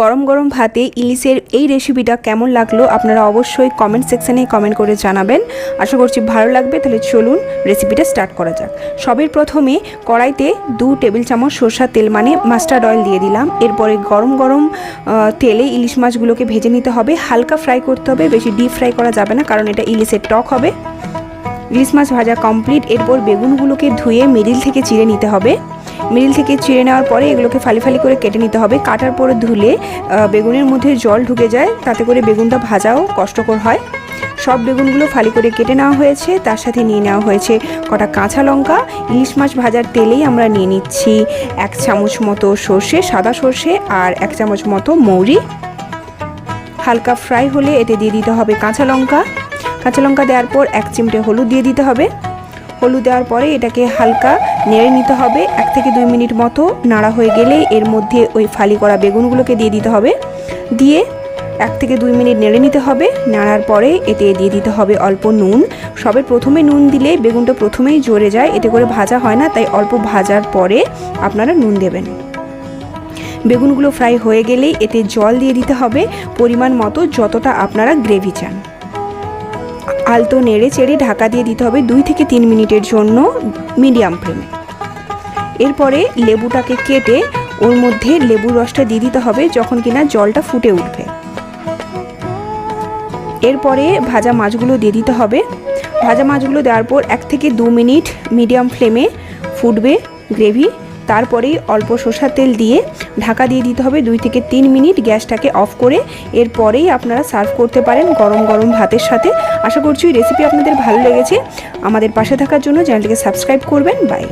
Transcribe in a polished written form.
গরম গরম ভাতে ইলিশের এই রেসিপিটা কেমন লাগলো আপনারা অবশ্যই কমেন্ট সেকশানে কমেন্ট করে জানাবেন। আশা করছি ভালো লাগবে। তাহলে চলুন রেসিপিটা স্টার্ট করা যাক। সবের প্রথমে কড়াইতে 2 টেবিল চামচ সরষের তেল মানে মাস্টার্ড অয়েল দিয়ে দিলাম। এরপরে গরম গরম তেলে ইলিশ মাছগুলোকে ভেজে নিতে হবে, হালকা ফ্রাই করতে হবে, বেশি ডিপ ফ্রাই করা যাবে না কারণ এটা ইলিশের টক হবে। ইলিশ মাছ ভাজা কমপ্লিট। এরপর বেগুনগুলোকে ধুয়ে মিডিল থেকে চিড়ে নিতে হবে। মিডিল থেকে চিড়ে নেওয়ার পরে এগুলোকে ফালি ফালি করে কেটে নিতে হবে। কাটার পরে ধুলে বেগুনের মধ্যে জল ঢুকে যায়, তাতে করে বেগুনটা ভাজাও কষ্টকর হয়। সব বেগুনগুলো ফালি করে কেটে নেওয়া হয়েছে। তার সাথে নিয়ে নেওয়া হয়েছে কটা কাঁচা লঙ্কা। ইলিশ মাছ ভাজার তেলেই আমরা নিয়ে নিচ্ছি 1 চামচ মতো সর্ষে, সাদা সর্ষে, আর 1 চামচ মতো মৌরি। হালকা ফ্রাই হলে এতে দিয়ে দিতে হবে কাঁচা লঙ্কা। কাঁচা লঙ্কা দেওয়ার পর 1 চিমটে হলুদ দিয়ে দিতে হবে। হলুদ দেওয়ার পরে এটাকে হালকা নেড়ে নিতে হবে। 1 থেকে 2 মিনিট মতো নাড়া হয়ে গেলে এর মধ্যে ওই ফালি করা বেগুনগুলোকে দিয়ে দিতে হবে। দিয়ে 1 থেকে 2 মিনিট নেড়ে নিতে হবে। নাড়ার পরে এতে দিয়ে দিতে হবে অল্প নুন। সবে প্রথমে নুন দিলে বেগুনটা প্রথমেই জ্বরে যায়, এতে করে ভাজা হয় না, তাই অল্প ভাজার পরে আপনারা নুন দেবেন। বেগুনগুলো ফ্রাই হয়ে গেলেই এতে জল দিয়ে দিতে হবে পরিমাণ মতো, যতটা আপনারা গ্রেভি চান। আলতো নেড়ে চেড়ে ঢাকা দিয়ে দিতে হবে 2 থেকে 3 মিনিটের জন্য মিডিয়াম ফ্লেমে। এরপরে লেবুটাকে কেটে ওর মধ্যে লেবুর রসটা দিয়ে দিতে হবে যখন কিনা জলটা ফুটে উঠবে। এরপরে ভাজা মাছগুলো দিয়ে দিতে হবে। ভাজা মাছগুলো দেওয়ার পর 1 থেকে 2 মিনিট মিডিয়াম ফ্লেমে ফুটবে গ্রেভি। তারপরেই অল্প সরষের তেল দিয়ে ঢাকা দিয়ে দিতে হবে 2 থেকে 3 মিনিট, গ্যাসটাকে অফ করে। এরপরেই আপনারা সার্ভ করতে পারেন গরম গরম ভাতের সাথে। আশা করছি রেসিপি আপনাদের ভালো লেগেছে। আমাদের পাশে থাকার জন্য চ্যানেলটিকে সাবস্ক্রাইব করবেন। বাই।